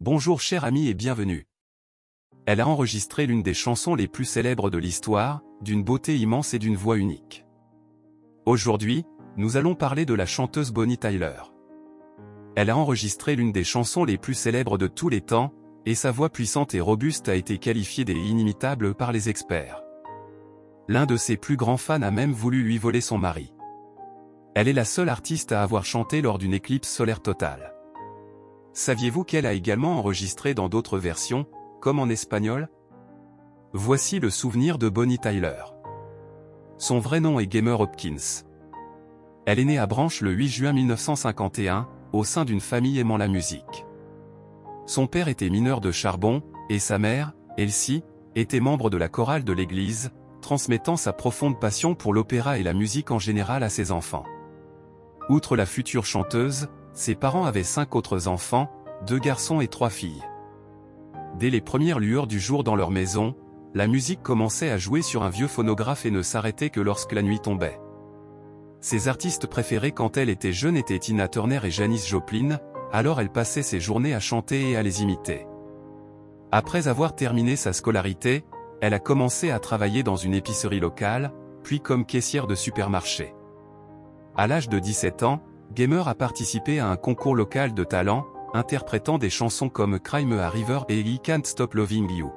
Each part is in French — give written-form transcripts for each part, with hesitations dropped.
Bonjour cher ami et bienvenue. Elle a enregistré l'une des chansons les plus célèbres de l'histoire, d'une beauté immense et d'une voix unique. Aujourd'hui, nous allons parler de la chanteuse Bonnie Tyler. Elle a enregistré l'une des chansons les plus célèbres de tous les temps, et sa voix puissante et robuste a été qualifiée d'inimitabile par les experts. L'un de ses plus grands fans a même voulu lui voler son mari. Elle est la seule artiste à avoir chanté lors d'une éclipse solaire totale. Saviez-vous qu'elle a également enregistré dans d'autres versions, comme en espagnol? Voici le souvenir de Bonnie Tyler. Son vrai nom est Gamer Hopkins. Elle est née à Branch le 8 juin 1951, au sein d'une famille aimant la musique. Son père était mineur de charbon, et sa mère, Elsie, était membre de la chorale de l'église, transmettant sa profonde passion pour l'opéra et la musique en général à ses enfants. Outre la future chanteuse, ses parents avaient 5 autres enfants, 2 garçons et 3 filles. Dès les premières lueurs du jour dans leur maison, la musique commençait à jouer sur un vieux phonographe et ne s'arrêtait que lorsque la nuit tombait. Ses artistes préférés quand elle était jeune étaient Tina Turner et Janis Joplin, alors elle passait ses journées à chanter et à les imiter. Après avoir terminé sa scolarité, elle a commencé à travailler dans une épicerie locale, puis comme caissière de supermarché. À l'âge de 17 ans, Gamer a participé à un concours local de talent, interprétant des chansons comme Cry Me a River et I Can't Stop Loving You.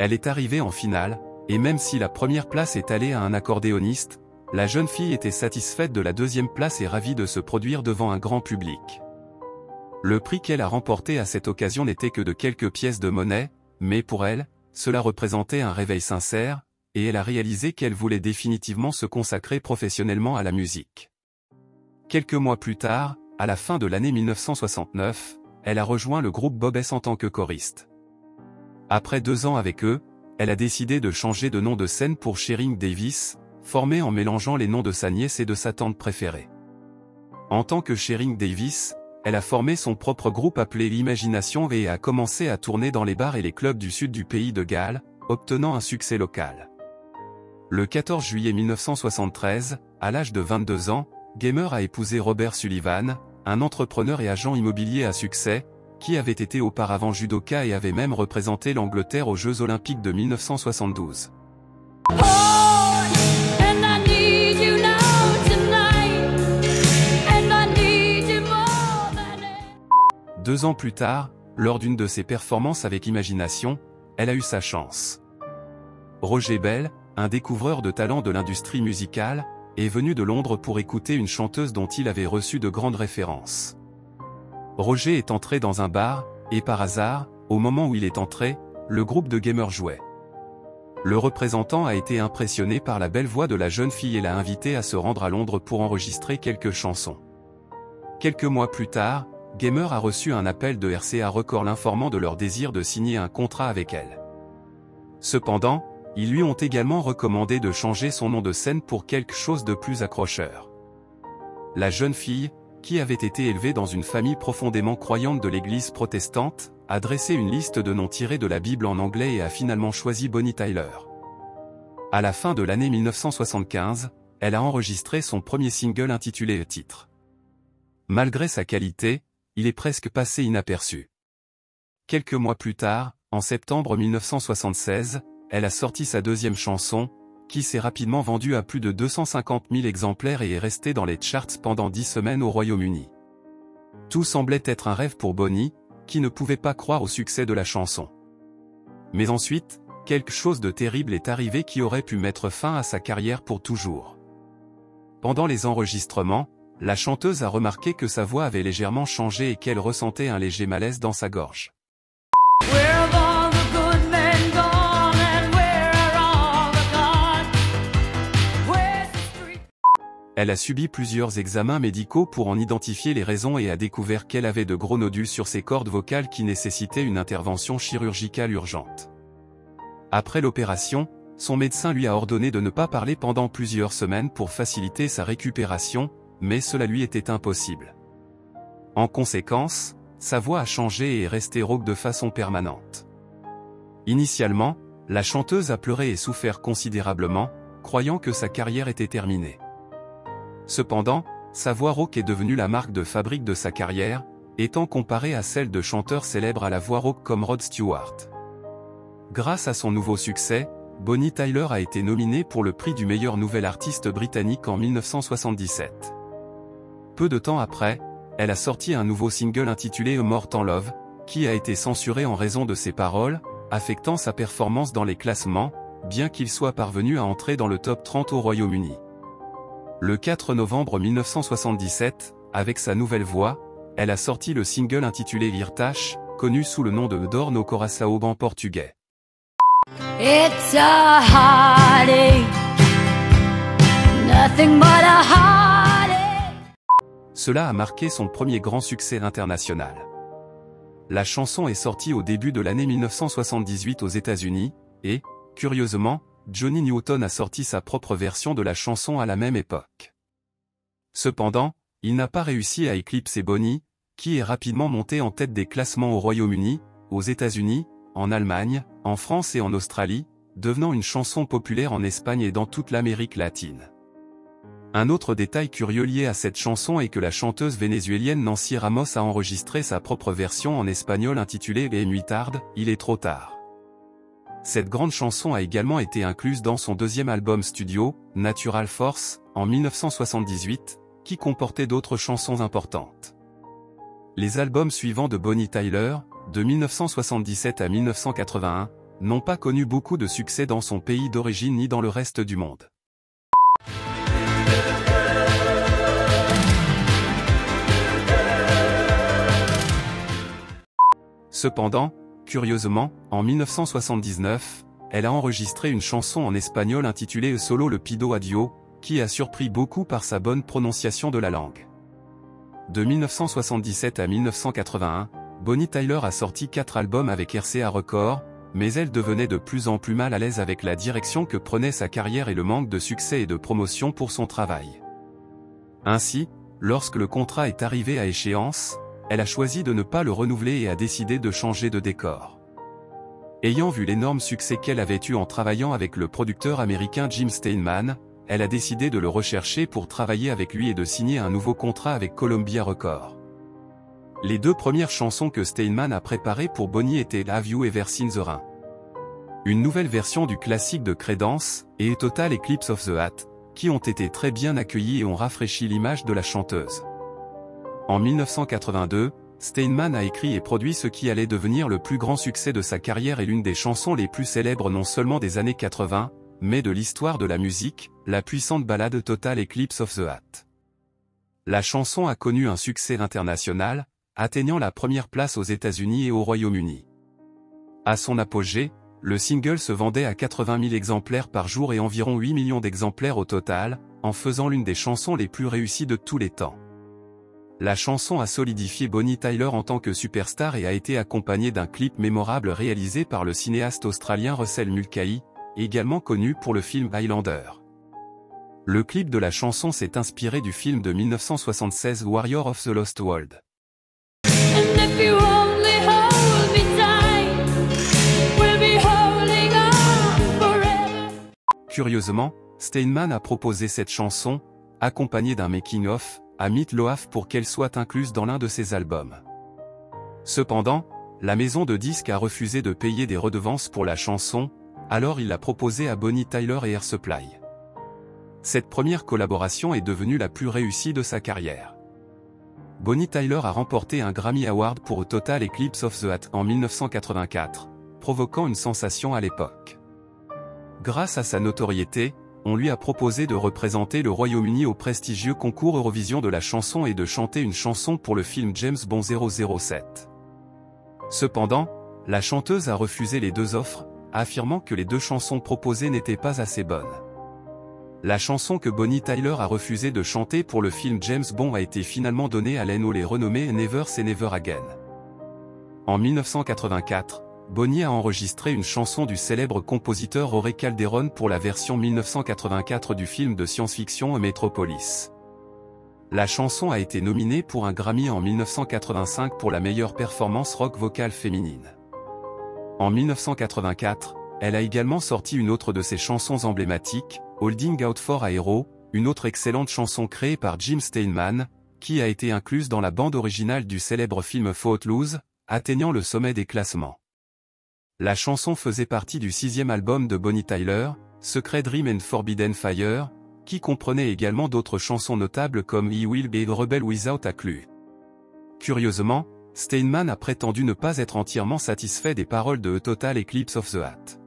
Elle est arrivée en finale, et même si la première place est allée à un accordéoniste, la jeune fille était satisfaite de la deuxième place et ravie de se produire devant un grand public. Le prix qu'elle a remporté à cette occasion n'était que de quelques pièces de monnaie, mais pour elle, cela représentait un réveil sincère, et elle a réalisé qu'elle voulait définitivement se consacrer professionnellement à la musique. Quelques mois plus tard, à la fin de l'année 1969, elle a rejoint le groupe Bob S en tant que choriste. Après 2 ans avec eux, elle a décidé de changer de nom de scène pour Sheryl Davis, formé en mélangeant les noms de sa nièce et de sa tante préférée. En tant que Sheryl Davis, elle a formé son propre groupe appelé l'Imagination et a commencé à tourner dans les bars et les clubs du sud du pays de Galles, obtenant un succès local. Le 14 juillet 1973, à l'âge de 22 ans, Gamer a épousé Robert Sullivan, un entrepreneur et agent immobilier à succès, qui avait été auparavant judoka et avait même représenté l'Angleterre aux Jeux Olympiques de 1972. 2 ans plus tard, lors d'une de ses performances avec Imagination, elle a eu sa chance. Roger Bell, un découvreur de talent de l'industrie musicale, est venu de Londres pour écouter une chanteuse dont il avait reçu de grandes références. Roger est entré dans un bar, et par hasard, au moment où il est entré, le groupe de Gamer jouait. Le représentant a été impressionné par la belle voix de la jeune fille et l'a invité à se rendre à Londres pour enregistrer quelques chansons. Quelques mois plus tard, Gamer a reçu un appel de RCA Records l'informant de leur désir de signer un contrat avec elle. Cependant, ils lui ont également recommandé de changer son nom de scène pour quelque chose de plus accrocheur. La jeune fille, qui avait été élevée dans une famille profondément croyante de l'église protestante, a dressé une liste de noms tirés de la Bible en anglais et a finalement choisi Bonnie Tyler. À la fin de l'année 1975, elle a enregistré son premier single intitulé Le Titre. Malgré sa qualité, il est presque passé inaperçu. Quelques mois plus tard, en septembre 1976, elle a sorti sa deuxième chanson, qui s'est rapidement vendue à plus de 250 000 exemplaires et est restée dans les charts pendant 10 semaines au Royaume-Uni. Tout semblait être un rêve pour Bonnie, qui ne pouvait pas croire au succès de la chanson. Mais ensuite, quelque chose de terrible est arrivé qui aurait pu mettre fin à sa carrière pour toujours. Pendant les enregistrements, la chanteuse a remarqué que sa voix avait légèrement changé et qu'elle ressentait un léger malaise dans sa gorge. Elle a subi plusieurs examens médicaux pour en identifier les raisons et a découvert qu'elle avait de gros nodules sur ses cordes vocales qui nécessitaient une intervention chirurgicale urgente. Après l'opération, son médecin lui a ordonné de ne pas parler pendant plusieurs semaines pour faciliter sa récupération, mais cela lui était impossible. En conséquence, sa voix a changé et est restée rauque de façon permanente. Initialement, la chanteuse a pleuré et souffert considérablement, croyant que sa carrière était terminée. Cependant, sa voix rauque est devenue la marque de fabrique de sa carrière, étant comparée à celle de chanteurs célèbres à la voix rauque comme Rod Stewart. Grâce à son nouveau succès, Bonnie Tyler a été nominée pour le prix du meilleur nouvel artiste britannique en 1977. Peu de temps après, elle a sorti un nouveau single intitulé A Mort en Love, qui a été censuré en raison de ses paroles, affectant sa performance dans les classements, bien qu'il soit parvenu à entrer dans le top 30 au Royaume-Uni. Le 4 novembre 1977, avec sa nouvelle voix, elle a sorti le single intitulé Irtache, connu sous le nom de Dor no Coração en portugais. It's a heartache, nothing but a heartache. Cela a marqué son premier grand succès international. La chanson est sortie au début de l'année 1978 aux États-Unis, et, curieusement, Johnny Newton a sorti sa propre version de la chanson à la même époque. Cependant, il n'a pas réussi à éclipser Bonnie, qui est rapidement montée en tête des classements au Royaume-Uni, aux États-Unis, en Allemagne, en France et en Australie, devenant une chanson populaire en Espagne et dans toute l'Amérique latine. Un autre détail curieux lié à cette chanson est que la chanteuse vénézuélienne Nancy Ramos a enregistré sa propre version en espagnol intitulée Les Nuits tardes, Il est trop tard. Cette grande chanson a également été incluse dans son deuxième album studio, Natural Force, en 1978, qui comportait d'autres chansons importantes. Les albums suivants de Bonnie Tyler, de 1977 à 1981, n'ont pas connu beaucoup de succès dans son pays d'origine ni dans le reste du monde. Cependant, curieusement, en 1979, elle a enregistré une chanson en espagnol intitulée Solo le pido a Dios, qui a surpris beaucoup par sa bonne prononciation de la langue. De 1977 à 1981, Bonnie Tyler a sorti 4 albums avec RCA Records, mais elle devenait de plus en plus mal à l'aise avec la direction que prenait sa carrière et le manque de succès et de promotion pour son travail. Ainsi, lorsque le contrat est arrivé à échéance, elle a choisi de ne pas le renouveler et a décidé de changer de décor. Ayant vu l'énorme succès qu'elle avait eu en travaillant avec le producteur américain Jim Steinman, elle a décidé de le rechercher pour travailler avec lui et de signer un nouveau contrat avec Columbia Records. Les 2 premières chansons que Steinman a préparées pour Bonnie étaient Have You Ever Seen the Rain, une nouvelle version du classique de Creedence, et Total Eclipse of the Heart, qui ont été très bien accueillis et ont rafraîchi l'image de la chanteuse. En 1982, Steinman a écrit et produit ce qui allait devenir le plus grand succès de sa carrière et l'une des chansons les plus célèbres non seulement des années 80, mais de l'histoire de la musique, la puissante ballade Total Eclipse of the Heart. La chanson a connu un succès international, atteignant la première place aux États-Unis et au Royaume-Uni. À son apogée, le single se vendait à 80 000 exemplaires par jour et environ 8 millions d'exemplaires au total, en faisant l'une des chansons les plus réussies de tous les temps. La chanson a solidifié Bonnie Tyler en tant que superstar et a été accompagnée d'un clip mémorable réalisé par le cinéaste australien Russell Mulcahy, également connu pour le film Highlander. Le clip de la chanson s'est inspiré du film de 1976 Warrior of the Lost World. Curieusement, Steinman a proposé cette chanson, accompagnée d'un making-of, à Meat Loaf pour qu'elle soit incluse dans l'un de ses albums. Cependant, la maison de disques a refusé de payer des redevances pour la chanson, alors il l'a proposée à Bonnie Tyler et Air Supply. Cette première collaboration est devenue la plus réussie de sa carrière. Bonnie Tyler a remporté un Grammy Award pour Total Eclipse of the Heart en 1984, provoquant une sensation à l'époque. Grâce à sa notoriété, on lui a proposé de représenter le Royaume-Uni au prestigieux concours Eurovision de la chanson et de chanter une chanson pour le film James Bond 007. Cependant, la chanteuse a refusé les 2 offres, affirmant que les 2 chansons proposées n'étaient pas assez bonnes. La chanson que Bonnie Tyler a refusé de chanter pour le film James Bond a été finalement donnée à Len Hall et renommée Never Say Never Again. En 1984, Bonnie a enregistré une chanson du célèbre compositeur Jorge Calderón pour la version 1984 du film de science-fiction Metropolis. La chanson a été nominée pour un Grammy en 1985 pour la meilleure performance rock vocale féminine. En 1984, elle a également sorti une autre de ses chansons emblématiques, Holding Out for a Hero, une autre excellente chanson créée par Jim Steinman, qui a été incluse dans la bande originale du célèbre film Footloose, atteignant le sommet des classements. La chanson faisait partie du 6e album de Bonnie Tyler, Secret Dream and Forbidden Fire, qui comprenait également d'autres chansons notables comme He Will Be a Rebel Without a Clue. Curieusement, Steinman a prétendu ne pas être entièrement satisfait des paroles de A Total Eclipse of the Heart.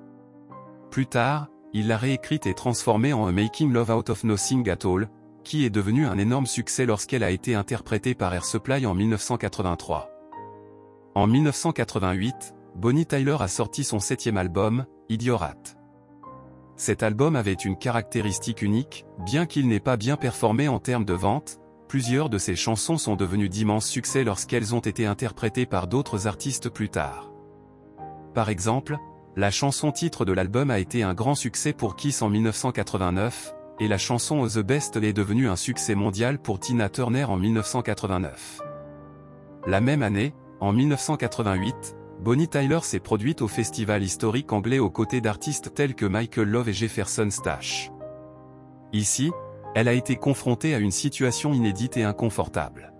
Plus tard, il l'a réécrite et transformée en A Making Love Out of Nothing at All, qui est devenue un énorme succès lorsqu'elle a été interprétée par Air Supply en 1983. En 1988, Bonnie Tyler a sorti son 7e album, Idiorat. Cet album avait une caractéristique unique, bien qu'il n'ait pas bien performé en termes de vente, plusieurs de ses chansons sont devenues d'immenses succès lorsqu'elles ont été interprétées par d'autres artistes plus tard. Par exemple, la chanson titre de l'album a été un grand succès pour Kiss en 1989, et la chanson The Best est devenue un succès mondial pour Tina Turner en 1989. La même année, en 1988, Bonnie Tyler s'est produite au festival historique anglais aux côtés d'artistes tels que Michael Love et Jefferson Starship. Ici, elle a été confrontée à une situation inédite et inconfortable.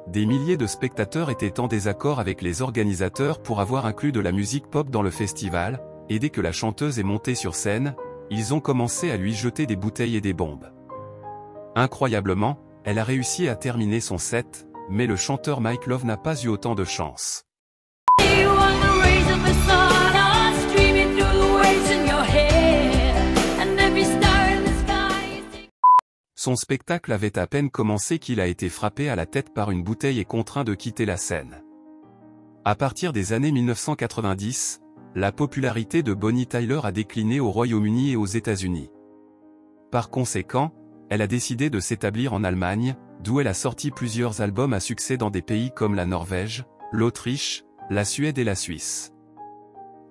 Des milliers de spectateurs étaient en désaccord avec les organisateurs pour avoir inclus de la musique pop dans le festival, et dès que la chanteuse est montée sur scène, ils ont commencé à lui jeter des bouteilles et des bombes. Incroyablement, elle a réussi à terminer son set, mais le chanteur Mike Love n'a pas eu autant de chance. Son spectacle avait à peine commencé qu'il a été frappé à la tête par une bouteille et contraint de quitter la scène. À partir des années 1990, la popularité de Bonnie Tyler a décliné au Royaume-Uni et aux États-Unis. Par conséquent, elle a décidé de s'établir en Allemagne, d'où elle a sorti plusieurs albums à succès dans des pays comme la Norvège, l'Autriche, la Suède et la Suisse.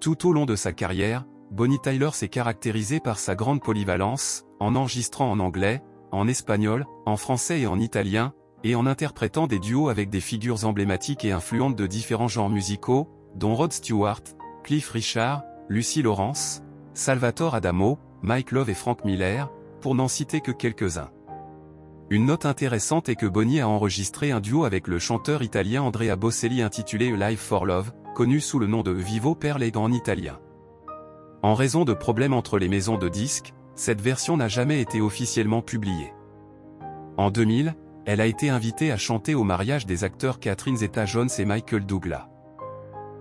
Tout au long de sa carrière, Bonnie Tyler s'est caractérisée par sa grande polyvalence, en enregistrant en anglais, en espagnol, en français et en italien, et en interprétant des duos avec des figures emblématiques et influentes de différents genres musicaux, dont Rod Stewart, Cliff Richard, Lucy Lawrence, Salvatore Adamo, Mike Love et Frank Miller, pour n'en citer que quelques-uns. Une note intéressante est que Bonnie a enregistré un duo avec le chanteur italien Andrea Bocelli intitulé A Live for Love, connu sous le nom de Vivo per Lei en italien. En raison de problèmes entre les maisons de disques, cette version n'a jamais été officiellement publiée. En 2000, elle a été invitée à chanter au mariage des acteurs Catherine Zeta-Jones et Michael Douglas.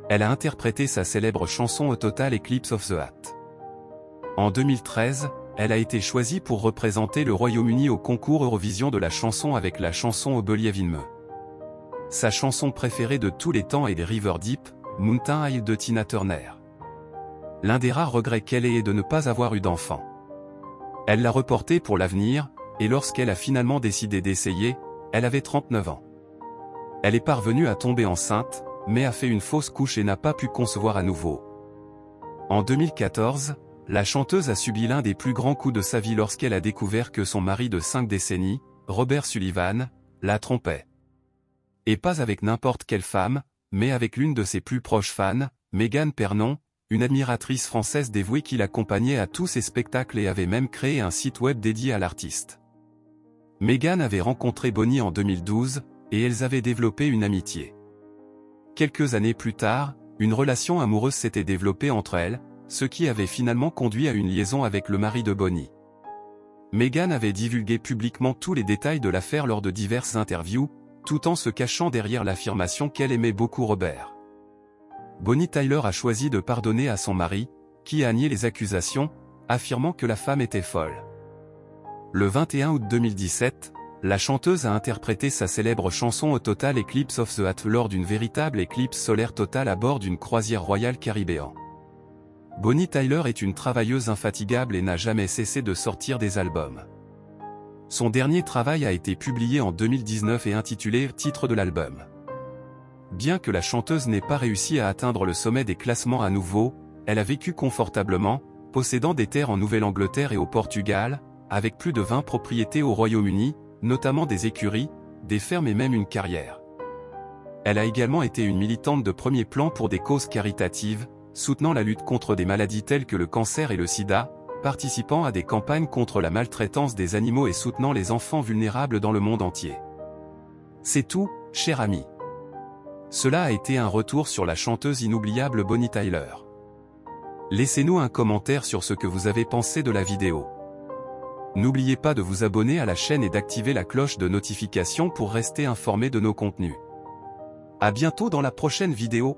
Elle a interprété sa célèbre chanson A Total Eclipse of the Heart. En 2013, elle a été choisie pour représenter le Royaume-Uni au concours Eurovision de la chanson avec la chanson O Believe in Me. Sa chanson préférée de tous les temps est River Deep, Mountain High de Tina Turner. L'un des rares regrets qu'elle ait est de ne pas avoir eu d'enfant. Elle l'a reporté pour l'avenir, et lorsqu'elle a finalement décidé d'essayer, elle avait 39 ans. Elle est parvenue à tomber enceinte, mais a fait une fausse couche et n'a pas pu concevoir à nouveau. En 2014, la chanteuse a subi l'un des plus grands coups de sa vie lorsqu'elle a découvert que son mari de 5 décennies, Robert Sullivan, la trompait. Et pas avec n'importe quelle femme, mais avec l'une de ses plus proches fans, Mégane Pernon, une admiratrice française dévouée qui l'accompagnait à tous ses spectacles et avait même créé un site web dédié à l'artiste. Mégane avait rencontré Bonnie en 2012, et elles avaient développé une amitié. Quelques années plus tard, une relation amoureuse s'était développée entre elles, ce qui avait finalement conduit à une liaison avec le mari de Bonnie. Mégane avait divulgué publiquement tous les détails de l'affaire lors de diverses interviews, tout en se cachant derrière l'affirmation qu'elle aimait beaucoup Robert. Bonnie Tyler a choisi de pardonner à son mari, qui a nié les accusations, affirmant que la femme était folle. Le 21 août 2017, la chanteuse a interprété sa célèbre chanson A Total Eclipse of the Heart lors d'une véritable éclipse solaire totale à bord d'une croisière royale caribéen. Bonnie Tyler est une travailleuse infatigable et n'a jamais cessé de sortir des albums. Son dernier travail a été publié en 2019 et intitulé « Titre de l'album ». Bien que la chanteuse n'ait pas réussi à atteindre le sommet des classements à nouveau, elle a vécu confortablement, possédant des terres en Nouvelle-Angleterre et au Portugal, avec plus de 20 propriétés au Royaume-Uni, notamment des écuries, des fermes et même une carrière. Elle a également été une militante de premier plan pour des causes caritatives, soutenant la lutte contre des maladies telles que le cancer et le sida, participant à des campagnes contre la maltraitance des animaux et soutenant les enfants vulnérables dans le monde entier. C'est tout, cher ami. Cela a été un retour sur la chanteuse inoubliable Bonnie Tyler. Laissez-nous un commentaire sur ce que vous avez pensé de la vidéo. N'oubliez pas de vous abonner à la chaîne et d'activer la cloche de notification pour rester informé de nos contenus. À bientôt dans la prochaine vidéo.